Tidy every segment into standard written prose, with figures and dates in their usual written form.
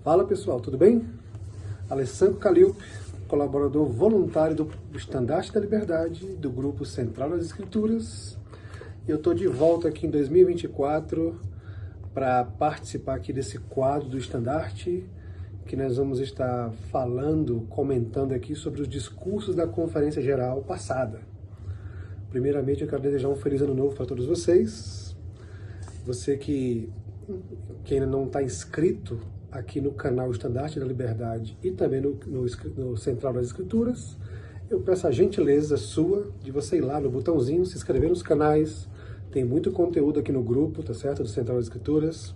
Fala pessoal, tudo bem? Alessandro Calil, colaborador voluntário do Estandarte da Liberdade, do Grupo Central das Escrituras. Eu estou de volta aqui em 2024 para participar aqui desse quadro do Estandarte, que nós vamos estar falando, comentando aqui sobre os discursos da Conferência Geral passada. Primeiramente, eu quero desejar um feliz ano novo para todos vocês. Você que ainda não está inscrito aqui no canal Estandarte da Liberdade e também no Central das Escrituras, eu peço a gentileza sua de você ir lá no botãozinho, se inscrever nos canais. Tem muito conteúdo aqui no grupo, tá certo? Do Central das Escrituras.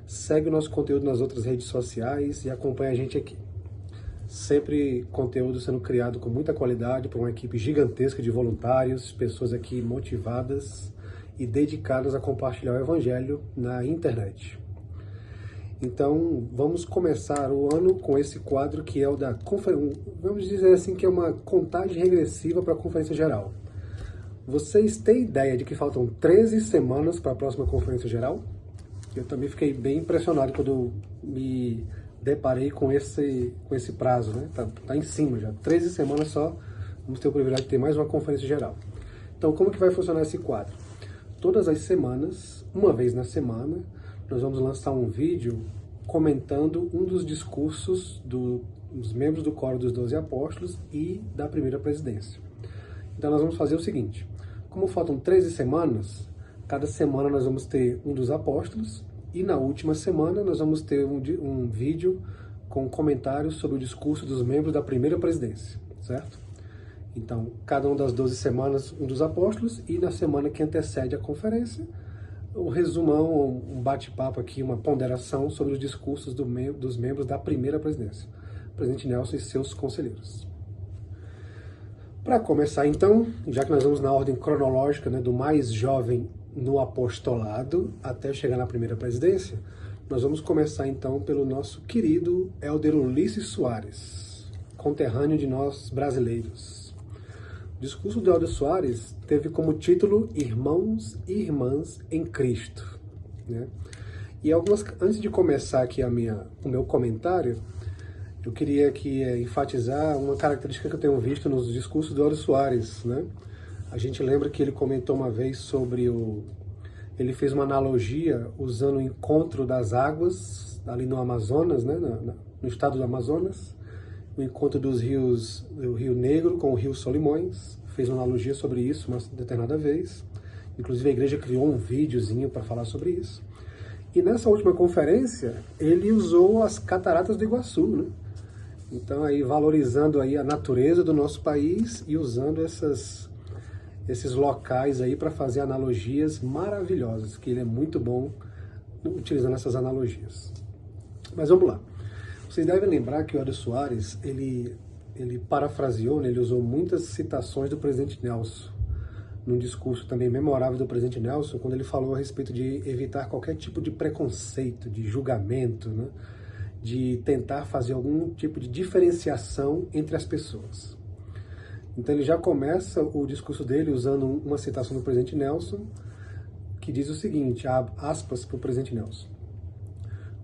Segue o nosso conteúdo nas outras redes sociais e acompanha a gente aqui. Sempre conteúdo sendo criado com muita qualidade por uma equipe gigantesca de voluntários, pessoas aqui motivadas e dedicadas a compartilhar o Evangelho na internet. Então, vamos começar o ano com esse quadro que é o da conferência, vamos dizer assim, que é uma contagem regressiva para a Conferência Geral. Vocês têm ideia de que faltam 13 semanas para a próxima Conferência Geral? Eu também fiquei bem impressionado quando me deparei com esse prazo, né? Tá em cima já, 13 semanas só, vamos ter o privilégio de ter mais uma Conferência Geral. Então, como que vai funcionar esse quadro? Todas as semanas, uma vez na semana, nós vamos lançar um vídeo comentando um dos discursos dos membros do Coro dos 12 Apóstolos e da primeira presidência. Então nós vamos fazer o seguinte, como faltam 13 semanas, cada semana nós vamos ter um dos apóstolos e na última semana nós vamos ter um vídeo com comentários sobre o discurso dos membros da primeira presidência, certo? Então, cada uma das 12 semanas, um dos apóstolos e na semana que antecede a conferência, um resumão, um bate-papo aqui, uma ponderação sobre os discursos dos membros da primeira presidência, presidente Nelson e seus conselheiros. Para começar então, já que nós vamos na ordem cronológica, né, do mais jovem no apostolado até chegar na primeira presidência, nós vamos começar então pelo nosso querido Elder Ulisses Soares, conterrâneo de nós brasileiros. O discurso do Elder Soares teve como título Irmãos e Irmãs em Cristo, né? E antes de começar aqui o meu comentário, eu queria aqui enfatizar uma característica que eu tenho visto nos discursos do Elder Soares, né? A gente lembra que ele comentou uma vez sobre ele fez uma analogia usando o encontro das águas ali no Amazonas, né? No estado do Amazonas, o encontro dos rios, do Rio Negro com o Rio Solimões, fez uma analogia sobre isso uma determinada vez. Inclusive a igreja criou um videozinho para falar sobre isso. E nessa última conferência, ele usou as cataratas do Iguaçu, né? Então aí valorizando aí a natureza do nosso país e usando esses locais aí para fazer analogias maravilhosas, que ele é muito bom utilizando essas analogias. Mas vamos lá. Vocês devem lembrar que o Elder Soares, ele parafraseou, né, ele usou muitas citações do presidente Nelson, num discurso também memorável do presidente Nelson, quando ele falou a respeito de evitar qualquer tipo de preconceito, de julgamento, né, de tentar fazer algum tipo de diferenciação entre as pessoas. Então ele já começa o discurso dele usando uma citação do presidente Nelson, que diz o seguinte, aspas para o presidente Nelson: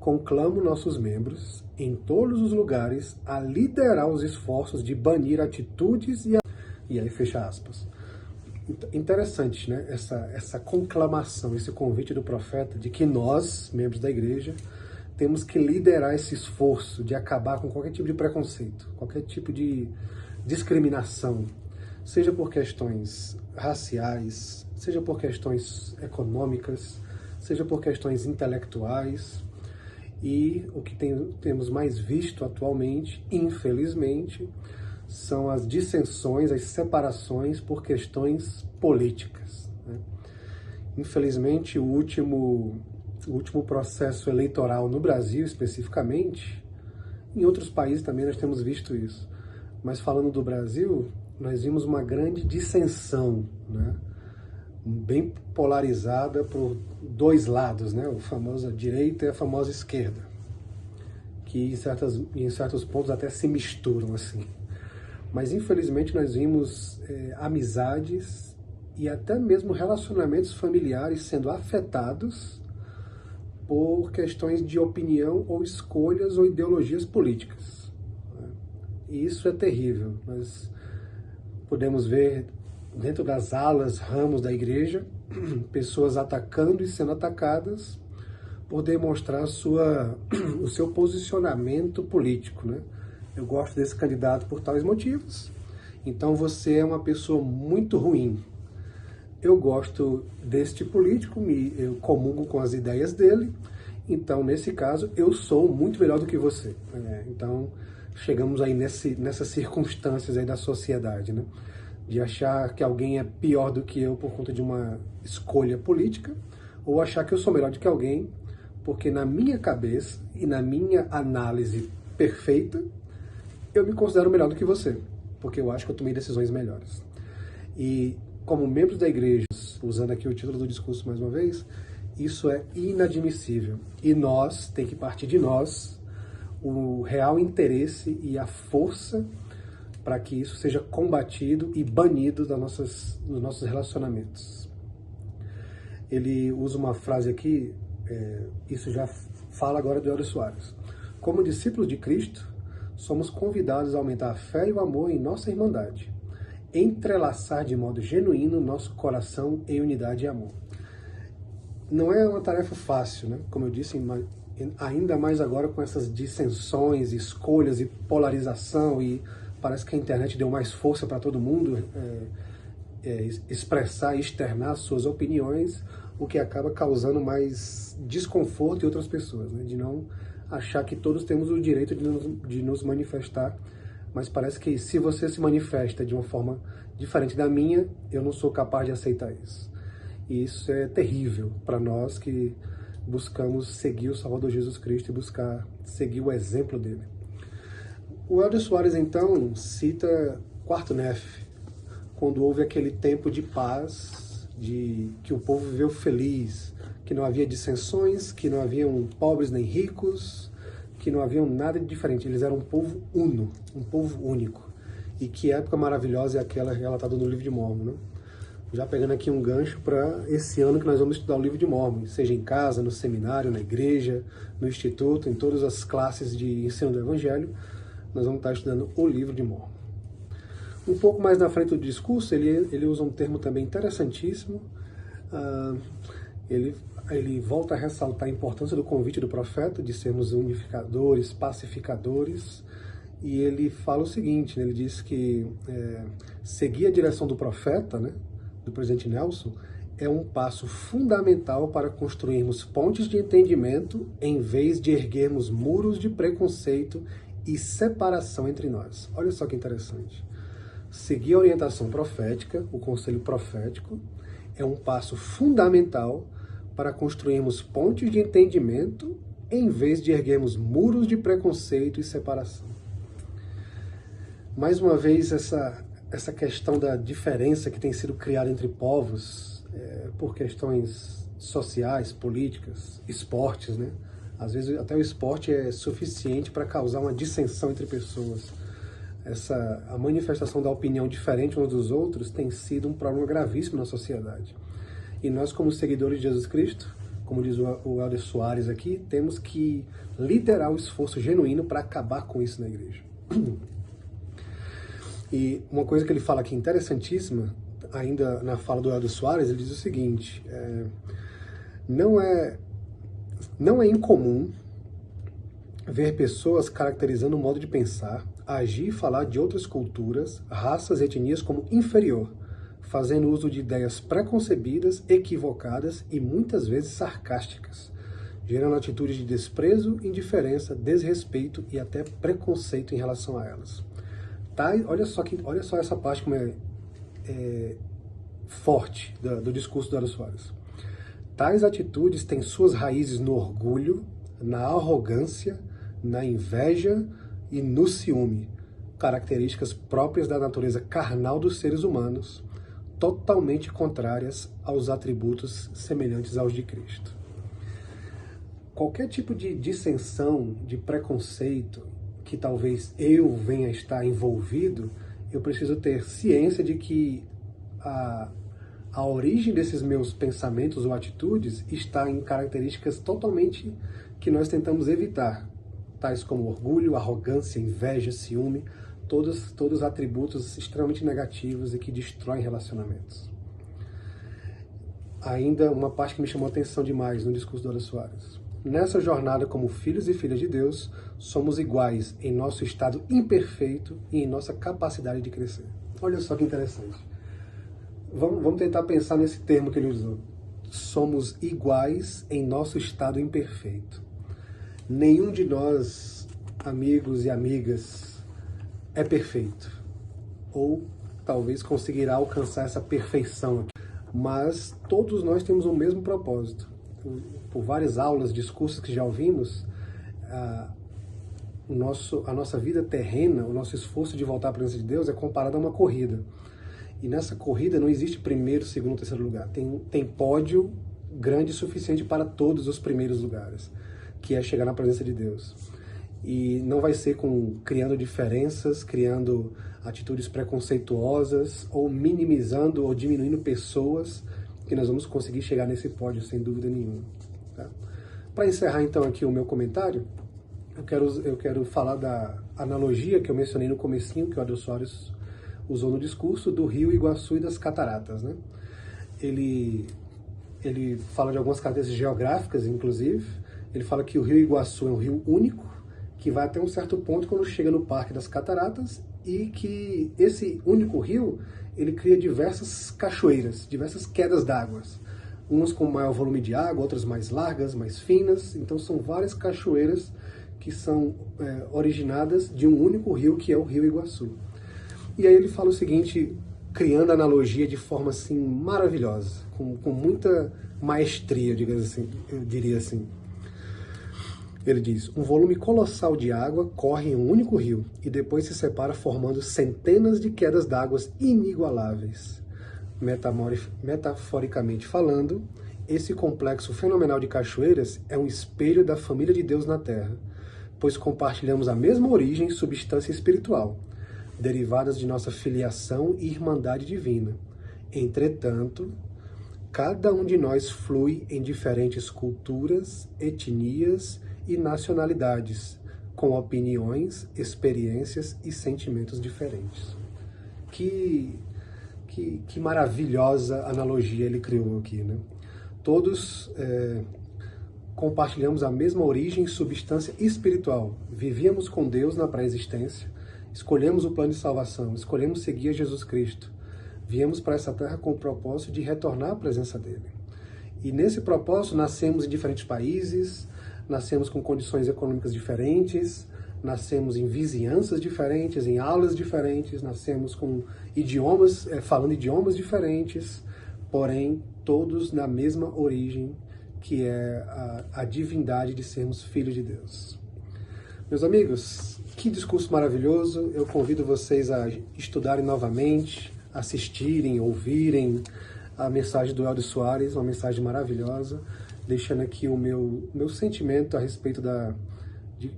conclamo nossos membros, em todos os lugares, a liderar os esforços de banir atitudes e aí fecha aspas. Interessante, né? Essa conclamação, esse convite do profeta de que nós, membros da igreja, temos que liderar esse esforço de acabar com qualquer tipo de preconceito, qualquer tipo de discriminação, seja por questões raciais, seja por questões econômicas, seja por questões intelectuais. E o que temos mais visto atualmente, infelizmente, são as dissensões, as separações por questões políticas, né? Infelizmente, o último processo eleitoral no Brasil, especificamente, em outros países também nós temos visto isso, mas falando do Brasil, nós vimos uma grande dissensão, né? Bem polarizada por dois lados, né? A famosa direita e a famosa esquerda, que em certos pontos até se misturam assim. Mas infelizmente nós vimos e até mesmo relacionamentos familiares sendo afetados por questões de opinião ou escolhas ou ideologias políticas. E isso é terrível. Nós podemos ver dentro das alas, ramos da igreja, pessoas atacando e sendo atacadas por demonstrar o seu posicionamento político, né? Eu gosto desse candidato por tais motivos, então você é uma pessoa muito ruim. Eu gosto deste político, eu comungo com as ideias dele, então nesse caso eu sou muito melhor do que você. Então chegamos aí nessas circunstâncias aí da sociedade, né? De achar que alguém é pior do que eu por conta de uma escolha política, ou achar que eu sou melhor do que alguém porque na minha cabeça e na minha análise perfeita, eu me considero melhor do que você, porque eu acho que eu tomei decisões melhores. E como membros da igreja, usando aqui o título do discurso mais uma vez, isso é inadmissível. E tem que partir de nós, o real interesse e a força para que isso seja combatido e banido dos nossos relacionamentos. Ele usa uma frase aqui, isso já fala agora do Elder Soares. Como discípulos de Cristo, somos convidados a aumentar a fé e o amor em nossa irmandade, entrelaçar de modo genuíno nosso coração em unidade e amor. Não é uma tarefa fácil, né? Como eu disse, ainda mais agora com essas dissensões, escolhas e polarização, e parece que a internet deu mais força para todo mundo expressar e externar suas opiniões, o que acaba causando mais desconforto em outras pessoas, né? De não achar que todos temos o direito de nos manifestar, mas parece que se você se manifesta de uma forma diferente da minha, eu não sou capaz de aceitar isso. E isso é terrível para nós que buscamos seguir o Salvador Jesus Cristo e buscar seguir o exemplo dele. O Elder Soares, então, cita Quarto Nef, quando houve aquele tempo de paz, de que o povo viveu feliz, que não havia dissensões, que não haviam pobres nem ricos, que não haviam nada de diferente. Eles eram um povo uno, um povo único. E que época maravilhosa é aquela relatada no Livro de Mórmon, né? Já pegando aqui um gancho para esse ano que nós vamos estudar o Livro de Mórmon, seja em casa, no seminário, na igreja, no instituto, em todas as classes de ensino do Evangelho, nós vamos estar estudando o Livro de Mórmon. Um pouco mais na frente do discurso, ele usa um termo também interessantíssimo. Ele volta a ressaltar a importância do convite do profeta, de sermos unificadores, pacificadores, e ele fala o seguinte, né? Ele diz que seguir a direção do profeta, né, do presidente Nelson, é um passo fundamental para construirmos pontes de entendimento em vez de erguermos muros de preconceito e separação entre nós. Olha só que interessante. Seguir a orientação profética, o conselho profético, é um passo fundamental para construirmos pontes de entendimento em vez de erguermos muros de preconceito e separação. Mais uma vez, essa questão da diferença que tem sido criada entre povos por questões sociais, políticas, esportes, né? Às vezes até o esporte é suficiente para causar uma dissensão entre pessoas. A manifestação da opinião diferente uns dos outros tem sido um problema gravíssimo na sociedade. E nós, como seguidores de Jesus Cristo, como diz o Elder Soares aqui, temos que liderar o esforço genuíno para acabar com isso na igreja. E uma coisa que ele fala aqui interessantíssima, ainda na fala do Elder Soares, ele diz o seguinte, não é incomum ver pessoas caracterizando o modo de pensar, agir e falar de outras culturas, raças e etnias como inferior, fazendo uso de ideias preconcebidas, equivocadas e muitas vezes sarcásticas, gerando atitudes de desprezo, indiferença, desrespeito e até preconceito em relação a elas. Olha só essa parte como é forte do discurso do Elder Soares. Tais atitudes têm suas raízes no orgulho, na arrogância, na inveja e no ciúme, características próprias da natureza carnal dos seres humanos, totalmente contrárias aos atributos semelhantes aos de Cristo. Qualquer tipo de dissensão, de preconceito, que talvez eu venha a estar envolvido, eu preciso ter ciência de que A origem desses meus pensamentos ou atitudes está em características totalmente que nós tentamos evitar, tais como orgulho, arrogância, inveja, ciúme, todos atributos extremamente negativos e que destroem relacionamentos. Ainda uma parte que me chamou a atenção demais no discurso do Ora Soares. Nessa jornada como filhos e filhas de Deus, somos iguais em nosso estado imperfeito e em nossa capacidade de crescer. Olha só que interessante. Vamos tentar pensar nesse termo que ele usou. Somos iguais em nosso estado imperfeito. Nenhum de nós, amigos e amigas, é perfeito. Ou talvez conseguirá alcançar essa perfeição aqui. Mas todos nós temos o mesmo propósito. Por várias aulas, discursos que já ouvimos, a nossa vida terrena, o nosso esforço de voltar à presença de Deus é comparado a uma corrida. E nessa corrida não existe primeiro, segundo, terceiro lugar. Tem pódio grande o suficiente para todos os primeiros lugares, que é chegar na presença de Deus. E não vai ser criando diferenças, criando atitudes preconceituosas, ou minimizando ou diminuindo pessoas, que nós vamos conseguir chegar nesse pódio, sem dúvida nenhuma. Tá? Para encerrar então aqui o meu comentário, eu quero falar da analogia que eu mencionei no comecinho, que o Ora Soares usou no discurso, do rio Iguaçu e das cataratas, né? Ele fala de algumas características geográficas, inclusive. Ele fala que o rio Iguaçu é um rio único, que vai até um certo ponto quando chega no Parque das Cataratas, e que esse único rio, ele cria diversas cachoeiras, diversas quedas d'água. Umas com maior volume de água, outras mais largas, mais finas. Então são várias cachoeiras que são originadas de um único rio, que é o rio Iguaçu. E aí ele fala o seguinte, criando a analogia de forma assim maravilhosa, com muita maestria, eu diria assim. Ele diz, um volume colossal de água corre em um único rio e depois se separa formando centenas de quedas d'água inigualáveis. Metaforicamente falando, esse complexo fenomenal de cachoeiras é um espelho da família de Deus na Terra, pois compartilhamos a mesma origem e substância espiritual, derivadas de nossa filiação e irmandade divina. Entretanto, cada um de nós flui em diferentes culturas, etnias e nacionalidades, com opiniões, experiências e sentimentos diferentes. Que maravilhosa analogia ele criou aqui, né? Todos compartilhamos a mesma origem e substância espiritual. Vivíamos com Deus na pré-existência, escolhemos o plano de salvação, escolhemos seguir a Jesus Cristo. Viemos para essa terra com o propósito de retornar à presença dele. E nesse propósito nascemos em diferentes países, nascemos com condições econômicas diferentes, nascemos em vizinhanças diferentes, em aulas diferentes, nascemos com idiomas, falando idiomas diferentes, porém todos na mesma origem, que é a divindade de sermos filhos de Deus. Meus amigos, que discurso maravilhoso! Eu convido vocês a estudarem novamente, assistirem, ouvirem a mensagem do Ora Soares, uma mensagem maravilhosa, deixando aqui o meu sentimento a respeito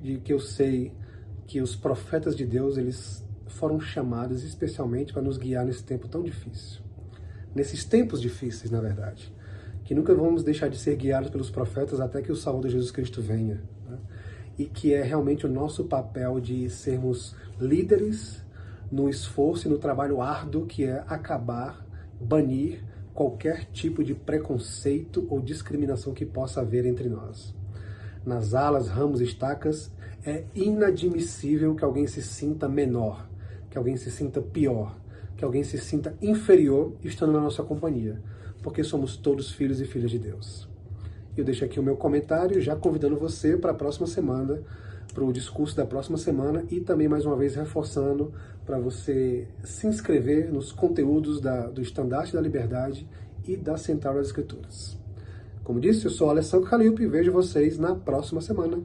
de que eu sei que os profetas de Deus, eles foram chamados especialmente para nos guiar nesse tempo tão difícil. Nesses tempos difíceis, na verdade. Que nunca vamos deixar de ser guiados pelos profetas até que o Salvador Jesus Cristo venha. Né? E que é realmente o nosso papel de sermos líderes no esforço e no trabalho árduo que é acabar, banir qualquer tipo de preconceito ou discriminação que possa haver entre nós. Nas alas, ramos e estacas, é inadmissível que alguém se sinta menor, que alguém se sinta pior, que alguém se sinta inferior estando na nossa companhia, porque somos todos filhos e filhas de Deus. Eu deixo aqui o meu comentário, já convidando você para a próxima semana, para o discurso da próxima semana, e também mais uma vez reforçando para você se inscrever nos conteúdos do Estandarte da Liberdade e da Central das Escrituras. Como disse, eu sou Alessandro Calilpe e vejo vocês na próxima semana.